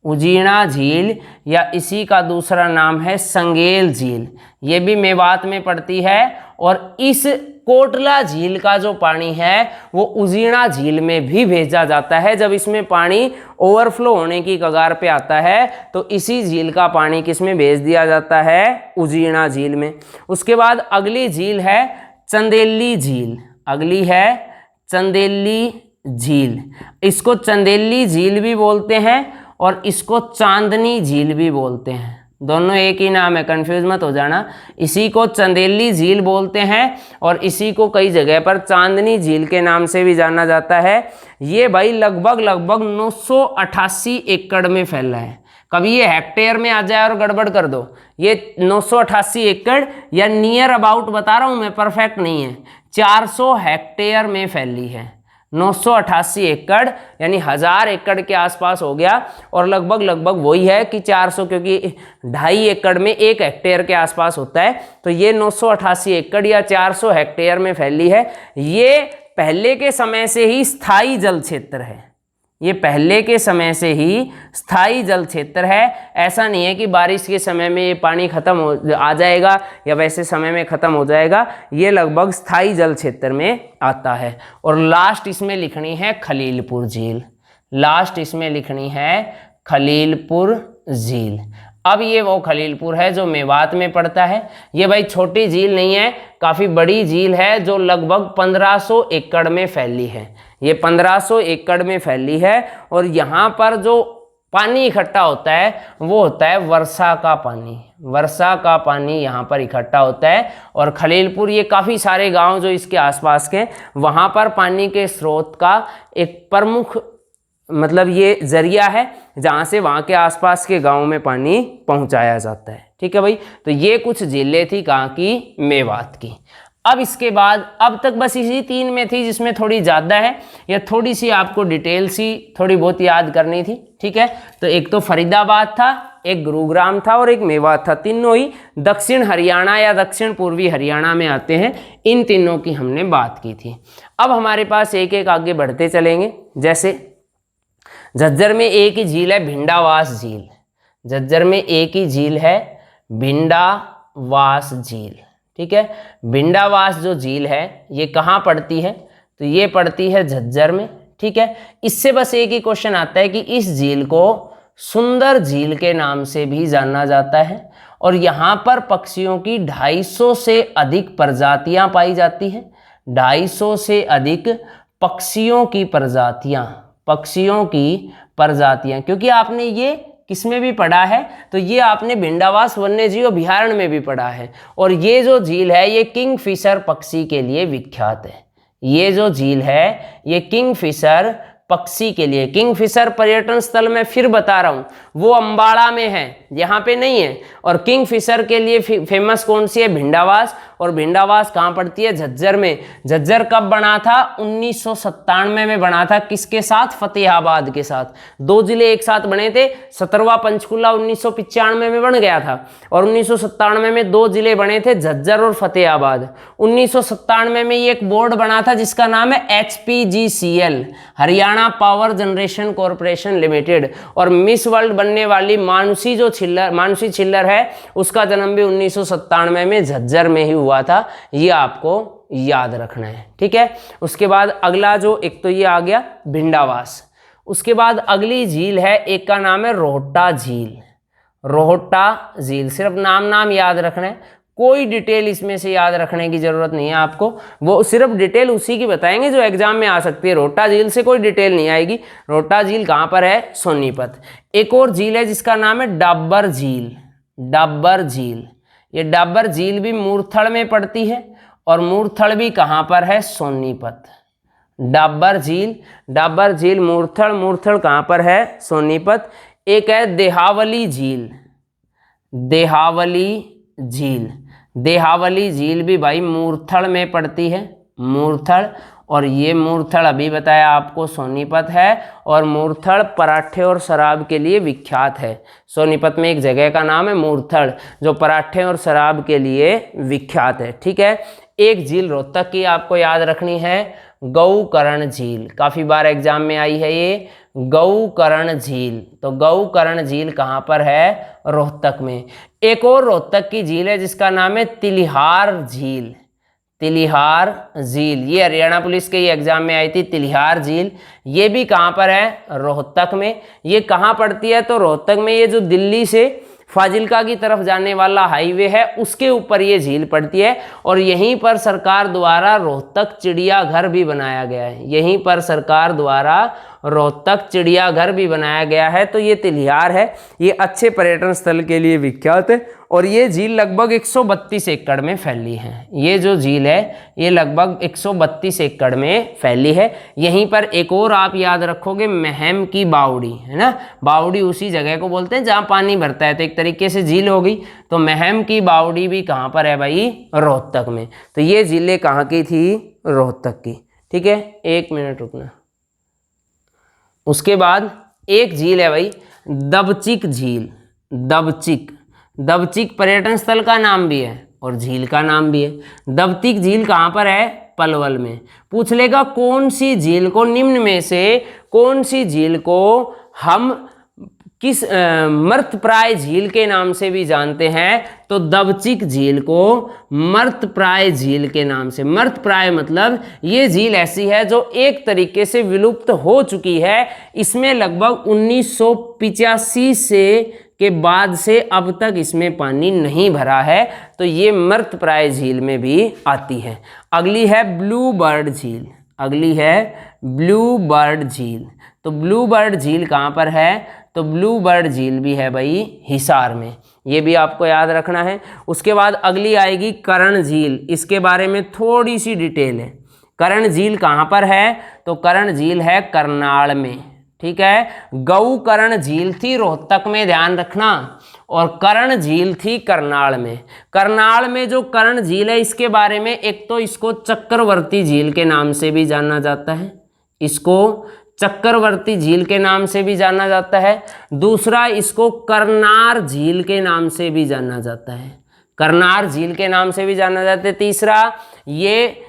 A: उजीना झील या इसी का दूसरा नाम है संगेल झील, ये भी मेवात में पड़ती है। और इस कोटला झील का जो पानी है वो उजीना झील में भी भेजा जाता है। जब इसमें पानी ओवरफ्लो होने की कगार पे आता है तो इसी झील का पानी किस में भेज दिया जाता है, उजीना झील में। उसके बाद अगली झील है चंदेली झील, अगली है चंदेली झील। इसको चंदेली झील भी बोलते हैं और इसको चांदनी झील भी बोलते हैं, दोनों एक ही नाम है, कंफ्यूज मत हो जाना। इसी को चंदेली झील बोलते हैं और इसी को कई जगह पर चांदनी झील के नाम से भी जाना जाता है। ये भाई लगभग 988 एकड़ में फैला है। कभी ये हेक्टेयर में आ जाए और गड़बड़ कर दो, ये 988 एकड़ या नियर अबाउट बता रहा हूँ मैं, परफेक्ट नहीं है, 400 हेक्टेयर में फैली है। 988 एकड़ यानी 1000 एकड़ के आसपास हो गया। और लगभग वही है कि 400, क्योंकि 2.5 एकड़ में 1 हेक्टेयर के आसपास होता है, तो ये 988 एकड़ या 400 हेक्टेयर में फैली है। ये पहले के समय से ही स्थायी जल क्षेत्र है, ये पहले के समय से ही स्थायी जल क्षेत्र है। ऐसा नहीं है कि बारिश के समय में ये पानी खत्म हो आ जाएगा या वैसे समय में खत्म हो जाएगा, ये लगभग स्थायी जल क्षेत्र में आता है। और लास्ट इसमें लिखनी है खलीलपुर झील, लास्ट इसमें लिखनी है खलीलपुर झील। अब ये वो खलीलपुर है जो मेवात में पड़ता है। ये भाई छोटी झील नहीं है, काफ़ी बड़ी झील है जो लगभग 1500 एकड़ में फैली है। ये 1500 एकड़ में फैली है और यहाँ पर जो पानी इकट्ठा होता है वो होता है वर्षा का पानी, वर्षा का पानी यहाँ पर इकट्ठा होता है। और खलीलपुर ये काफ़ी सारे गांव जो इसके आसपास के, वहाँ पर पानी के स्रोत का एक प्रमुख मतलब ये जरिया है जहाँ से वहाँ के आसपास के गांव में पानी पहुँचाया जाता है। ठीक है भाई, तो ये कुछ झीलें थी कहाँ की, मेवात की। अब इसके बाद अब तक बस इसी 3 में थी जिसमें थोड़ी ज़्यादा है या थोड़ी सी आपको डिटेल सी थोड़ी बहुत याद करनी थी। ठीक है, तो एक तो फरीदाबाद था, एक गुरुग्राम था और एक मेवात था। तीनों ही दक्षिण हरियाणा या दक्षिण पूर्वी हरियाणा में आते हैं। इन तीनों की हमने बात की थी। अब हमारे पास एक एक आगे बढ़ते चलेंगे। जैसे झज्जर में एक ही झील है, भिंडावास झील। झज्जर में एक ही झील है, भिंडावास झील। ठीक है, भिंडावास जो झील है ये कहाँ पड़ती है, तो ये पड़ती है झज्जर में। ठीक है, इससे बस एक ही क्वेश्चन आता है कि इस झील को सुंदर झील के नाम से भी जाना जाता है और यहाँ पर पक्षियों की 250 से अधिक प्रजातियाँ पाई जाती हैं। 250 से अधिक पक्षियों की प्रजातियाँ, क्योंकि आपने ये किसमें भी पढ़ा है, तो ये आपने भिंडावास वन्यजीव अभयारण्य में भी पढ़ा है। और ये जो झील है ये किंगफिशर पक्षी के लिए विख्यात है। ये जो झील है ये किंगफिशर पक्षी के लिए, किंगफिशर पर्यटन स्थल मैं फिर बता रहा हूँ वो अम्बाड़ा में है, यहाँ पे नहीं है। और किंगफिशर के लिए फेमस कौन सी है, भिंडावास। और भिंडावास कहाँ पड़ती है, झज्जर में। झज्जर कब बना था, 1997 में बना था। किसके साथ, फतेहाबाद के साथ। 2 जिले एक साथ बने थे। 17वां पंचकुला 1995 में बन गया था और 1997 में 2 जिले बने थे, झज्जर और फतेहाबाद। 1997 में ये एक बोर्ड बना था जिसका नाम है HPGCL, Haryana power generation corporation limited. और मिस वर्ल्ड बनने वाली मानसी छिल्लर है, उसका जन्म भी 1997 में झज्जर में ही हुआ था। ये आपको याद रखना है। ठीक है, उसके बाद अगला जो एक तो ये आ गया भिंडावास। उसके बाद अगली झील है, एक का नाम है रोहटा झील। रोहटा झील सिर्फ नाम याद रखना है, कोई डिटेल इसमें से याद रखने की जरूरत नहीं है आपको। वो सिर्फ डिटेल उसी की बताएंगे जो एग्जाम में आ सकती है। रोहटा झील से कोई डिटेल नहीं आएगी। रोहटा झील कहाँ पर है, सोनीपत। एक और झील है जिसका नाम है डाबर झील। डाबर झील, ये डाबर झील भी मूर्थल में पड़ती है और मूर्थल भी कहाँ पर है, सोनीपत। डाबर झील मूर्थल कहाँ पर है, सोनीपत। एक है देहावली झील। देहावली झील भी भाई मूर्थल में पड़ती है, मूर्थल। और ये मूर्थल अभी बताया आपको सोनीपत है और मूर्थल पराठे और शराब के लिए विख्यात है। सोनीपत में एक जगह का नाम है मूर्थल जो पराठे और शराब के लिए विख्यात है। ठीक है, एक झील रोहतक की आपको याद रखनी है, गौकर्ण झील। काफ़ी बार एग्जाम में आई है ये गौकर्ण झील। तो गौकर्ण झील कहाँ पर है, रोहतक में। एक और रोहतक की झील है जिसका नाम है तिलिहार झील। तिलिहार झील, ये हरियाणा पुलिस के एग्जाम में आई थी, तिलिहार झील। ये भी कहाँ पर है, रोहतक में। ये कहाँ पड़ती है, तो रोहतक में। ये जो दिल्ली से फाजिल्का की तरफ जाने वाला हाईवे है उसके ऊपर ये झील पड़ती है और यहीं पर सरकार द्वारा रोहतक चिड़ियाघर भी बनाया गया है। यहीं पर सरकार द्वारा रोहतक चिड़ियाघर भी बनाया गया है। तो ये तिलिहार है, ये अच्छे पर्यटन स्थल के लिए विख्यात है और ये झील लगभग 132 एकड़ में फैली है। ये जो झील है ये लगभग 132 एकड़ में फैली है। यहीं पर एक और आप याद रखोगे, महम की बावड़ी है ना। बावड़ी उसी जगह को बोलते हैं जहाँ पानी भरता है, तो एक तरीके से झील हो गई। तो महम की बावड़ी भी कहाँ पर है भाई, रोहतक में। तो ये झीलें कहाँ की थी, रोहतक की। ठीक है, 1 मिनट रुकना। उसके बाद एक झील है भाई दबचिक झील। दबचिक पर्यटन स्थल का नाम भी है और झील का नाम भी है। दबचिक झील कहाँ पर है? पलवल में। पूछ लेगा कौन सी झील को, निम्न में से कौन सी झील को हम किस मृतप्राय झील के नाम से भी जानते हैं? तो दबचिक झील को मृतप्राय झील के नाम से। मृतप्राय मतलब ये झील ऐसी है जो एक तरीके से विलुप्त हो चुकी है। इसमें लगभग 1985 से के बाद से अब तक इसमें पानी नहीं भरा है, तो ये मृतप्राय झील में भी आती है। अगली है ब्लू बर्ड झील। अगली है ब्लू बर्ड झील। तो ब्लू बर्ड झील कहाँ पर है? तो ब्लू बर्ड झील भी है भाई हिसार में, ये भी आपको याद रखना है। उसके बाद अगली आएगी करण झील। इसके बारे में थोड़ी सी डिटेल है। करण झील कहाँ पर है? तो करण झील है करनाल में, ठीक है। गौकर्ण झील थी रोहतक में, ध्यान रखना, और करण झील थी करनाल में। करनाल में जो करण झील है इसके बारे में एक तो इसको चक्रवर्ती झील के नाम से भी जाना जाता है, इसको चक्रवर्ती झील के नाम से भी जाना जाता है। दूसरा इसको करनार झील के नाम से भी जाना जाता है, करनार झील के नाम से भी जाना जाता है। तीसरा ये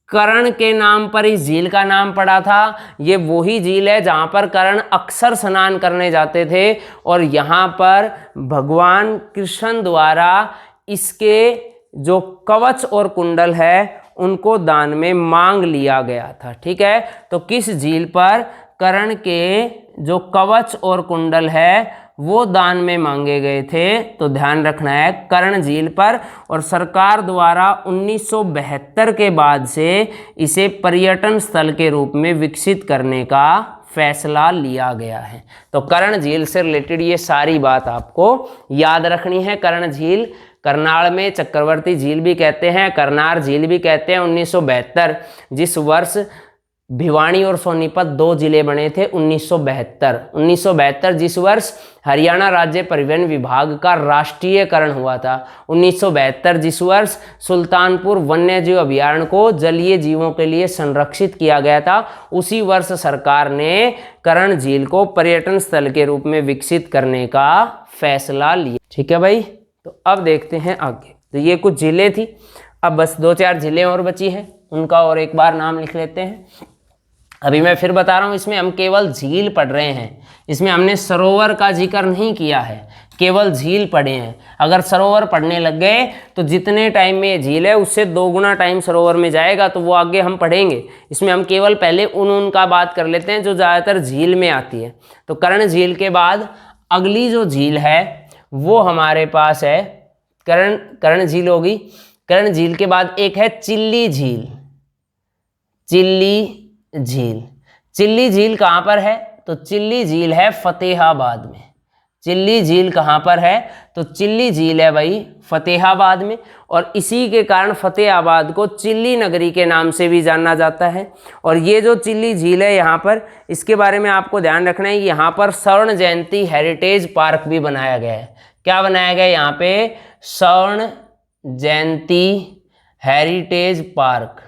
A: कर्ण के नाम पर इस झील का नाम पड़ा था। ये वही झील है जहाँ पर कर्ण अक्सर स्नान करने जाते थे और यहाँ पर भगवान कृष्ण द्वारा इसके जो कवच और कुंडल है उनको दान में मांग लिया गया था, ठीक है। तो किस झील पर कर्ण के जो कवच और कुंडल है वो दान में मांगे गए थे? तो ध्यान रखना है कर्ण झील पर। और सरकार द्वारा 1972 के बाद से इसे पर्यटन स्थल के रूप में विकसित करने का फैसला लिया गया है। तो कर्ण झील से रिलेटेड ये सारी बात आपको याद रखनी है। कर्ण झील करनाल में चक्रवर्ती झील भी कहते हैं, करनार झील भी कहते हैं। 1972 जिस वर्ष भिवानी और सोनीपत 2 जिले बने थे, 1972 जिस वर्ष हरियाणा राज्य परिवहन विभाग का राष्ट्रीयकरण हुआ था, 1972 जिस वर्ष सुल्तानपुर वन्यजीव अभयारण्य को जलीय जीवों के लिए संरक्षित किया गया था, उसी वर्ष सरकार ने कर्ण झील को पर्यटन स्थल के रूप में विकसित करने का फैसला लिया, ठीक है भाई। तो अब देखते हैं आगे। तो ये कुछ झीलें थी, अब बस 2-4 झीलें और बची हैं, उनका और एक बार नाम लिख लेते हैं। अभी मैं फिर बता रहा हूँ, इसमें हम केवल झील पढ़ रहे हैं, इसमें हमने सरोवर का जिक्र नहीं किया है, केवल झील पढ़े हैं। अगर सरोवर पढ़ने लग गए तो जितने टाइम में ये झील है उससे 2 गुना टाइम सरोवर में जाएगा, तो वो आगे हम पढ़ेंगे। इसमें हम केवल पहले उनका बात कर लेते हैं जो ज़्यादातर झील में आती है। तो कर्ण झील के बाद अगली जो झील है वो हमारे पास है कर्ण झील होगी। कर्ण झील के बाद एक है चिल्ली झील। चिल्ली झील कहाँ पर है? तो चिल्ली झील है फतेहाबाद में। चिल्ली झील कहाँ पर है? तो चिल्ली झील है भाई फतेहाबाद में, और इसी के कारण फतेहाबाद को चिल्ली नगरी के नाम से भी जाना जाता है। और ये जो चिल्ली झील है यहाँ पर, इसके बारे में आपको ध्यान रखना है, यहाँ पर स्वर्ण जयंती हेरिटेज पार्क भी बनाया गया है। क्या बनाया गया है यहाँ पे? स्वर्ण जयंती हेरिटेज पार्क।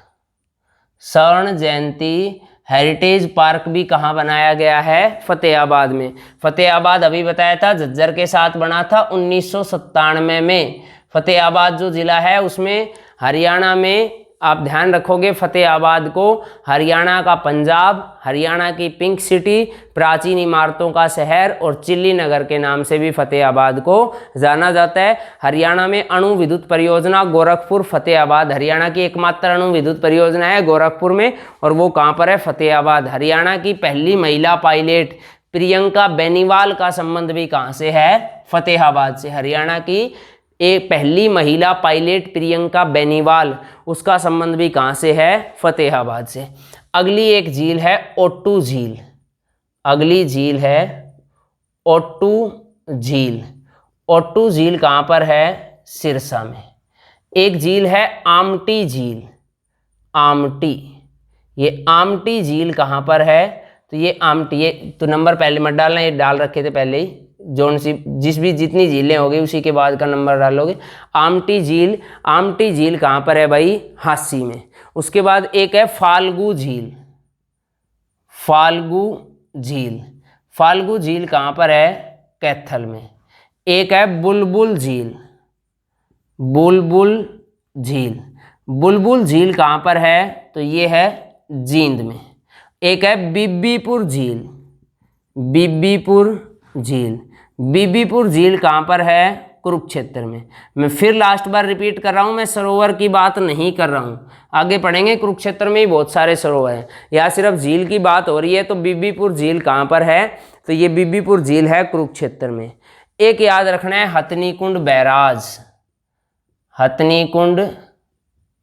A: स्वर्ण जयंती हेरिटेज पार्क भी कहाँ बनाया गया है? फतेहाबाद में। फतेहाबाद अभी बताया था झज्जर के साथ बना था 1997 में। फतेहाबाद जो ज़िला है उसमें हरियाणा में, आप ध्यान रखोगे फतेहाबाद को हरियाणा का पंजाब, हरियाणा की पिंक सिटी, प्राचीन इमारतों का शहर और चिल्ली नगर के नाम से भी फतेहाबाद को जाना जाता है। हरियाणा में अणु विद्युत परियोजना गोरखपुर फतेहाबाद, हरियाणा की एकमात्र अणु विद्युत परियोजना है गोरखपुर में, और वो कहाँ पर है? फतेहाबाद। हरियाणा की पहली महिला पायलट प्रियंका बेनीवाल का संबंध भी कहाँ से है? फतेहाबाद से। हरियाणा की एक पहली महिला पायलट प्रियंका बेनीवाल, उसका संबंध भी कहाँ से है? फतेहाबाद से। अगली एक झील है ओट्टू झील। अगली झील है ओट्टू झील। ओट्टू झील कहाँ पर है? सिरसा में। एक झील है आमटी झील। आमटी, ये आमटी झील कहाँ पर है? तो ये आमटी, ये तो नंबर पहले मत डालना, ये डाल रखे थे पहले ही, जितनी झीलें होगी उसी के बाद का नंबर डालोगे। आमटी झील कहाँ पर है भाई? हांसी में। उसके बाद एक है फाल्गु झील, फाल्गु झील कहाँ पर है? कैथल में। एक है बुलबुल झील कहाँ पर है? तो ये है जींद में। एक है बीबीपुर झील कहाँ पर है? कुरुक्षेत्र में। मैं फिर लास्ट बार रिपीट कर रहा हूँ, मैं सरोवर की बात नहीं कर रहा हूँ, आगे पढ़ेंगे कुरुक्षेत्र में ही बहुत सारे सरोवर हैं, यहाँ सिर्फ झील की बात हो रही है। तो बीबीपुर झील कहाँ पर है? तो ये बीबीपुर झील है कुरुक्षेत्र में। एक याद रखना है हथनीकुंड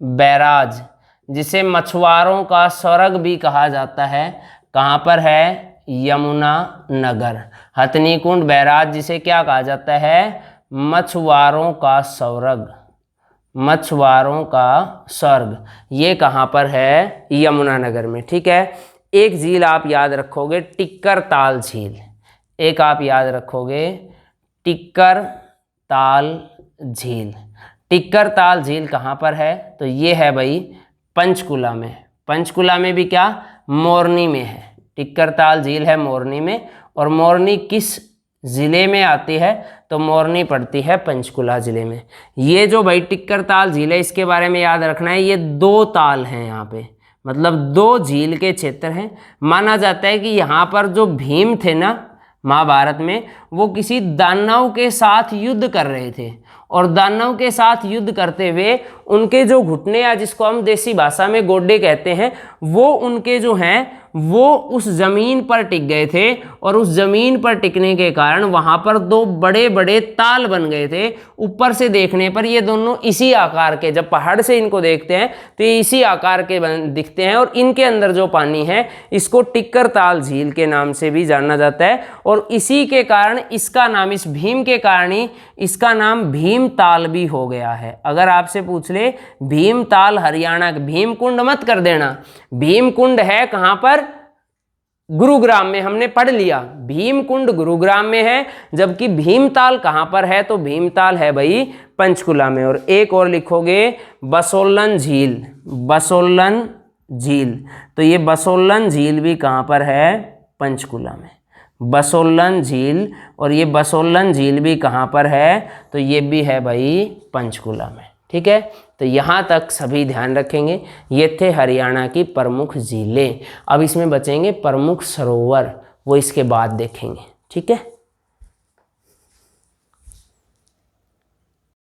A: बैराज, जिसे मछुआरों का स्वर्ग भी कहा जाता है, कहाँ पर है? यमुना नगर। हथनीकुंड बैराज जिसे क्या कहा जाता है? मछुआरों का स्वर्ग। ये कहाँ पर है? यमुना नगर में। ठीक है। एक झील आप याद रखोगे टिक्कर ताल झील, एक आप याद रखोगे टिक्कर ताल झील कहाँ पर है? तो ये है भाई पंचकुला में। पंचकुला में भी क्या? मोरनी में है। टिक्कर ताल झील है मोरनी में। और मोरनी किस ज़िले में आती है? तो मोरनी पड़ती है पंचकुला ज़िले में। ये जो भाई टिक्कर ताल झील है, इसके बारे में याद रखना है, ये 2 ताल हैं यहाँ पे, मतलब 2 झील के क्षेत्र हैं। माना जाता है कि यहाँ पर जो भीम थे ना महाभारत में, वो किसी दानव के साथ युद्ध कर रहे थे, और दानव के साथ युद्ध करते हुए उनके जो घुटने, या जिसको हम देसी भाषा में गोड्डे कहते हैं, वो उनके जो हैं वो उस ज़मीन पर टिक गए थे। और उस ज़मीन पर टिकने के कारण वहाँ पर 2 बड़े बड़े ताल बन गए थे। ऊपर से देखने पर ये दोनों इसी आकार के, जब पहाड़ से इनको देखते हैं तो ये इसी आकार के दिखते हैं। और इनके अंदर जो पानी है इसको टिक्कर ताल झील के नाम से भी जाना जाता है। और इसी के कारण इसका नाम, इस भीम के कारण ही इसका नाम भीम ताल भी हो गया है। अगर आपसे पूछ ले भीम ताल हरियाणा, भीम कुंड मत कर देना, भीम कुंड है कहाँ पर? गुरुग्राम में। हमने पढ़ लिया भीम कुंड गुरुग्राम में है, जबकि भीमताल कहाँ पर है? तो भीमताल है भाई पंचकुला में। और एक और लिखोगे बसोलन झील, तो ये बसोलन झील भी कहाँ पर है? पंचकुला में। बसोलन झील, और ये बसोलन झील भी कहाँ पर है? तो ये भी है भाई पंचकुला में। ठीक है। तो यहाँ तक सभी ध्यान रखेंगे। ये थे हरियाणा की प्रमुख झीलें। अब इसमें बचेंगे प्रमुख सरोवर, वो इसके बाद देखेंगे। ठीक है।